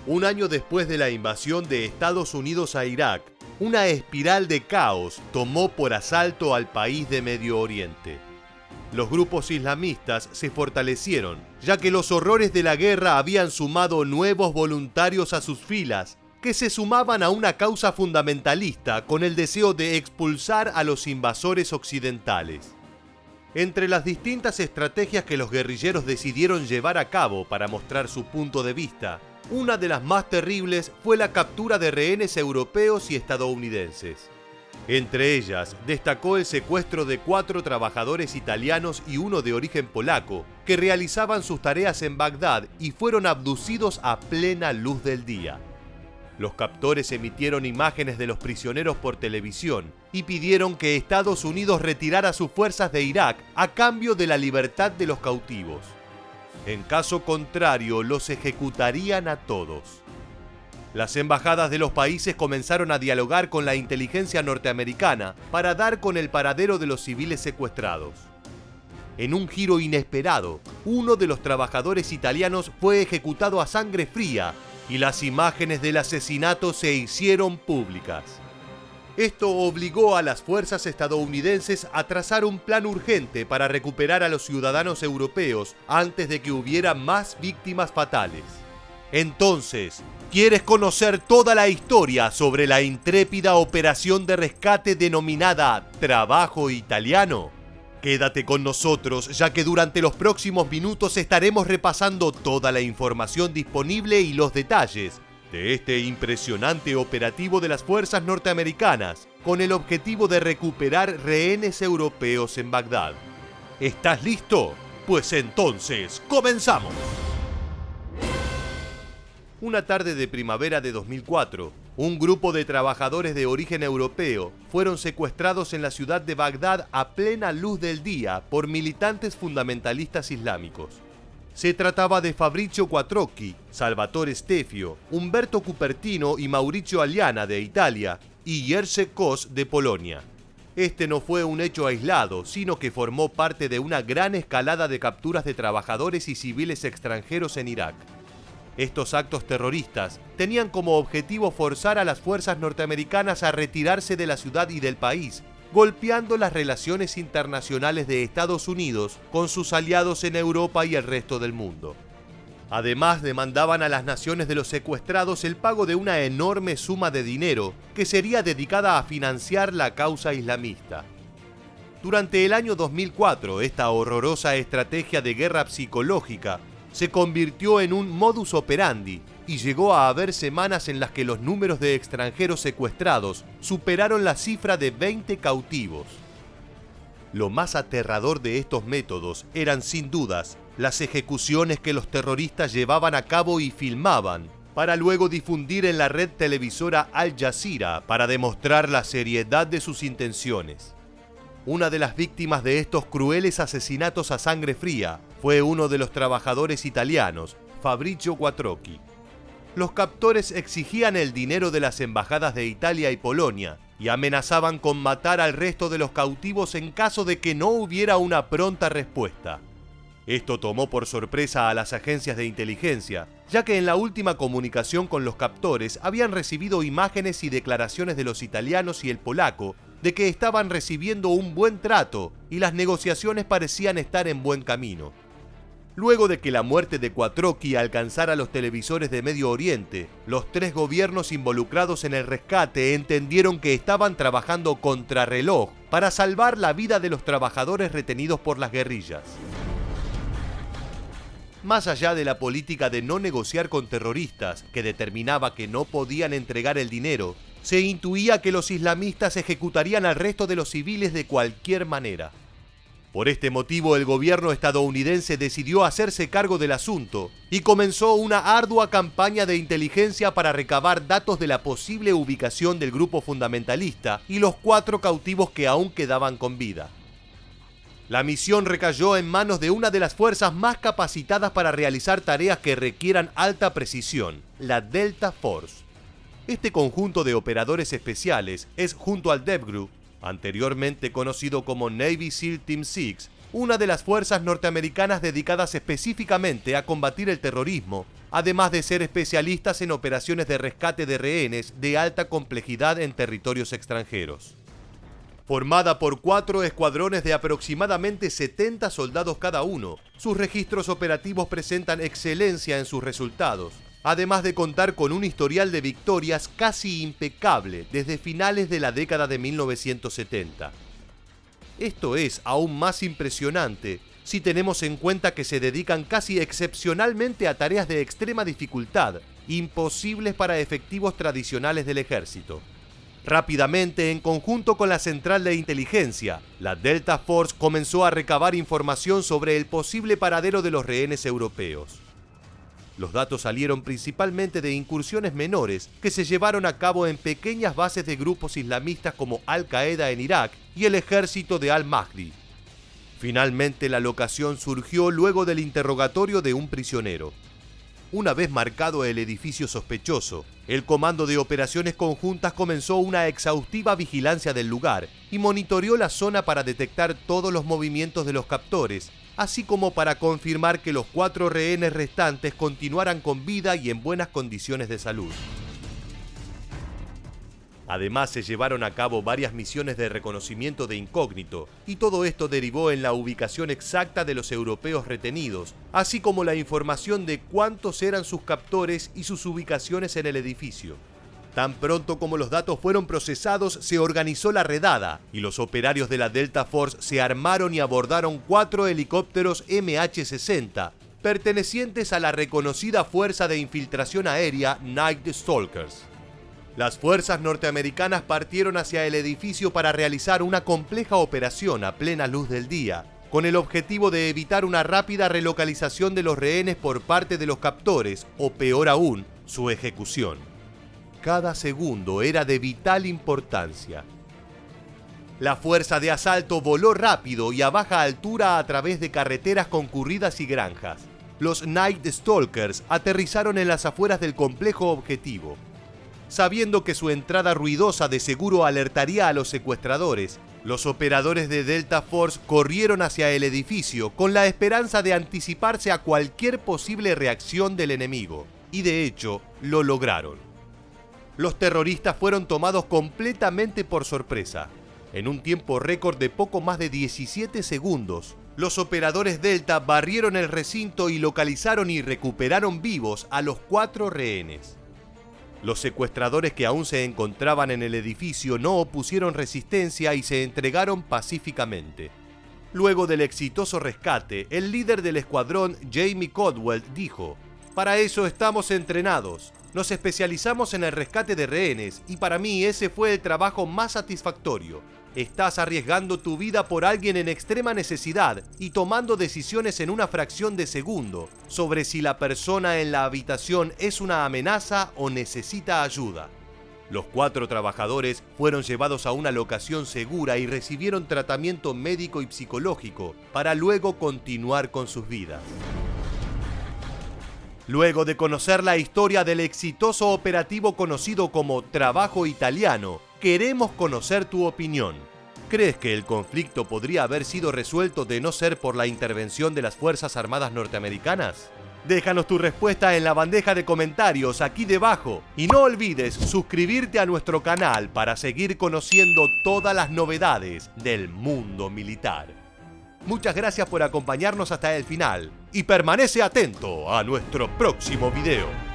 Un año después de la invasión de Estados Unidos a Irak, una espiral de caos tomó por asalto al país de Medio Oriente. Los grupos islamistas se fortalecieron, ya que los horrores de la guerra habían sumado nuevos voluntarios a sus filas, que se sumaban a una causa fundamentalista con el deseo de expulsar a los invasores occidentales. Entre las distintas estrategias que los guerrilleros decidieron llevar a cabo para mostrar su punto de vista, una de las más terribles fue la captura de rehenes europeos y estadounidenses. Entre ellas, destacó el secuestro de 4 trabajadores italianos y uno de origen polaco, que realizaban sus tareas en Bagdad y fueron abducidos a plena luz del día. Los captores emitieron imágenes de los prisioneros por televisión y pidieron que Estados Unidos retirara sus fuerzas de Irak a cambio de la libertad de los cautivos. En caso contrario, los ejecutarían a todos. Las embajadas de los países comenzaron a dialogar con la inteligencia norteamericana para dar con el paradero de los civiles secuestrados. En un giro inesperado, uno de los trabajadores italianos fue ejecutado a sangre fría y las imágenes del asesinato se hicieron públicas. Esto obligó a las fuerzas estadounidenses a trazar un plan urgente para recuperar a los ciudadanos europeos antes de que hubiera más víctimas fatales. Entonces, ¿quieres conocer toda la historia sobre la intrépida operación de rescate denominada Trabajo Italiano? Quédate con nosotros, ya que durante los próximos minutos estaremos repasando toda la información disponible y los detalles de este impresionante operativo de las fuerzas norteamericanas con el objetivo de recuperar rehenes europeos en Bagdad. ¿Estás listo? Pues entonces, ¡comenzamos! Una tarde de primavera de 2004, un grupo de trabajadores de origen europeo fueron secuestrados en la ciudad de Bagdad a plena luz del día por militantes fundamentalistas islámicos. Se trataba de Fabrizio Quattrocchi, Salvatore Stefio, Umberto Cupertino y Mauricio Aliana de Italia y Jerzy Kos de Polonia. Este no fue un hecho aislado, sino que formó parte de una gran escalada de capturas de trabajadores y civiles extranjeros en Irak. Estos actos terroristas tenían como objetivo forzar a las fuerzas norteamericanas a retirarse de la ciudad y del país, golpeando las relaciones internacionales de Estados Unidos con sus aliados en Europa y el resto del mundo. Además, demandaban a las naciones de los secuestrados el pago de una enorme suma de dinero que sería dedicada a financiar la causa islamista. Durante el año 2004, esta horrorosa estrategia de guerra psicológica se convirtió en un modus operandi y llegó a haber semanas en las que los números de extranjeros secuestrados superaron la cifra de 20 cautivos. Lo más aterrador de estos métodos eran, sin dudas, las ejecuciones que los terroristas llevaban a cabo y filmaban, para luego difundir en la red televisora Al Jazeera para demostrar la seriedad de sus intenciones. Una de las víctimas de estos crueles asesinatos a sangre fría fue uno de los trabajadores italianos, Fabrizio Quattrocchi. Los captores exigían el dinero de las embajadas de Italia y Polonia y amenazaban con matar al resto de los cautivos en caso de que no hubiera una pronta respuesta. Esto tomó por sorpresa a las agencias de inteligencia, ya que en la última comunicación con los captores habían recibido imágenes y declaraciones de los italianos y el polaco de que estaban recibiendo un buen trato y las negociaciones parecían estar en buen camino. Luego de que la muerte de Quattrocchi alcanzara los televisores de Medio Oriente, los 3 gobiernos involucrados en el rescate entendieron que estaban trabajando contrarreloj para salvar la vida de los trabajadores retenidos por las guerrillas. Más allá de la política de no negociar con terroristas, que determinaba que no podían entregar el dinero, se intuía que los islamistas ejecutarían al resto de los civiles de cualquier manera. Por este motivo, el gobierno estadounidense decidió hacerse cargo del asunto y comenzó una ardua campaña de inteligencia para recabar datos de la posible ubicación del grupo fundamentalista y los 4 cautivos que aún quedaban con vida. La misión recayó en manos de una de las fuerzas más capacitadas para realizar tareas que requieran alta precisión, la Delta Force. Este conjunto de operadores especiales es, junto al Dev Group, anteriormente conocido como Navy SEAL Team 6, una de las fuerzas norteamericanas dedicadas específicamente a combatir el terrorismo además de ser especialistas en operaciones de rescate de rehenes de alta complejidad en territorios extranjeros. Formada por 4 escuadrones de aproximadamente 70 soldados cada uno, sus registros operativos presentan excelencia en sus resultados, además de contar con un historial de victorias casi impecable desde finales de la década de 1970. Esto es aún más impresionante si tenemos en cuenta que se dedican casi excepcionalmente a tareas de extrema dificultad, imposibles para efectivos tradicionales del ejército. Rápidamente, en conjunto con la Central de Inteligencia, la Delta Force comenzó a recabar información sobre el posible paradero de los rehenes europeos. Los datos salieron principalmente de incursiones menores que se llevaron a cabo en pequeñas bases de grupos islamistas como Al-Qaeda en Irak y el ejército de Al-Mahdi. Finalmente, la locación surgió luego del interrogatorio de un prisionero. Una vez marcado el edificio sospechoso, el Comando de Operaciones Conjuntas comenzó una exhaustiva vigilancia del lugar y monitoreó la zona para detectar todos los movimientos de los captores, así como para confirmar que los 4 rehenes restantes continuaran con vida y en buenas condiciones de salud. Además, se llevaron a cabo varias misiones de reconocimiento de incógnito, y todo esto derivó en la ubicación exacta de los europeos retenidos, así como la información de cuántos eran sus captores y sus ubicaciones en el edificio. Tan pronto como los datos fueron procesados, se organizó la redada, y los operarios de la Delta Force se armaron y abordaron 4 helicópteros MH-60, pertenecientes a la reconocida Fuerza de Infiltración Aérea Night Stalkers. Las fuerzas norteamericanas partieron hacia el edificio para realizar una compleja operación a plena luz del día, con el objetivo de evitar una rápida relocalización de los rehenes por parte de los captores, o peor aún, su ejecución. Cada segundo era de vital importancia. La fuerza de asalto voló rápido y a baja altura a través de carreteras concurridas y granjas. Los Night Stalkers aterrizaron en las afueras del complejo objetivo. Sabiendo que su entrada ruidosa de seguro alertaría a los secuestradores, los operadores de Delta Force corrieron hacia el edificio con la esperanza de anticiparse a cualquier posible reacción del enemigo, y de hecho, lo lograron. Los terroristas fueron tomados completamente por sorpresa. En un tiempo récord de poco más de 17 segundos, los operadores Delta barrieron el recinto y localizaron y recuperaron vivos a los 4 rehenes. Los secuestradores que aún se encontraban en el edificio no opusieron resistencia y se entregaron pacíficamente. Luego del exitoso rescate, el líder del escuadrón, Jamie Caldwell, dijo: "Para eso estamos entrenados. Nos especializamos en el rescate de rehenes y para mí ese fue el trabajo más satisfactorio. Estás arriesgando tu vida por alguien en extrema necesidad y tomando decisiones en una fracción de segundo sobre si la persona en la habitación es una amenaza o necesita ayuda". Los 4 trabajadores fueron llevados a una locación segura y recibieron tratamiento médico y psicológico para luego continuar con sus vidas. Luego de conocer la historia del exitoso operativo conocido como Trabajo Italiano, queremos conocer tu opinión. ¿Crees que el conflicto podría haber sido resuelto de no ser por la intervención de las Fuerzas Armadas norteamericanas? Déjanos tu respuesta en la bandeja de comentarios aquí debajo y no olvides suscribirte a nuestro canal para seguir conociendo todas las novedades del mundo militar. Muchas gracias por acompañarnos hasta el final y permanece atento a nuestro próximo video.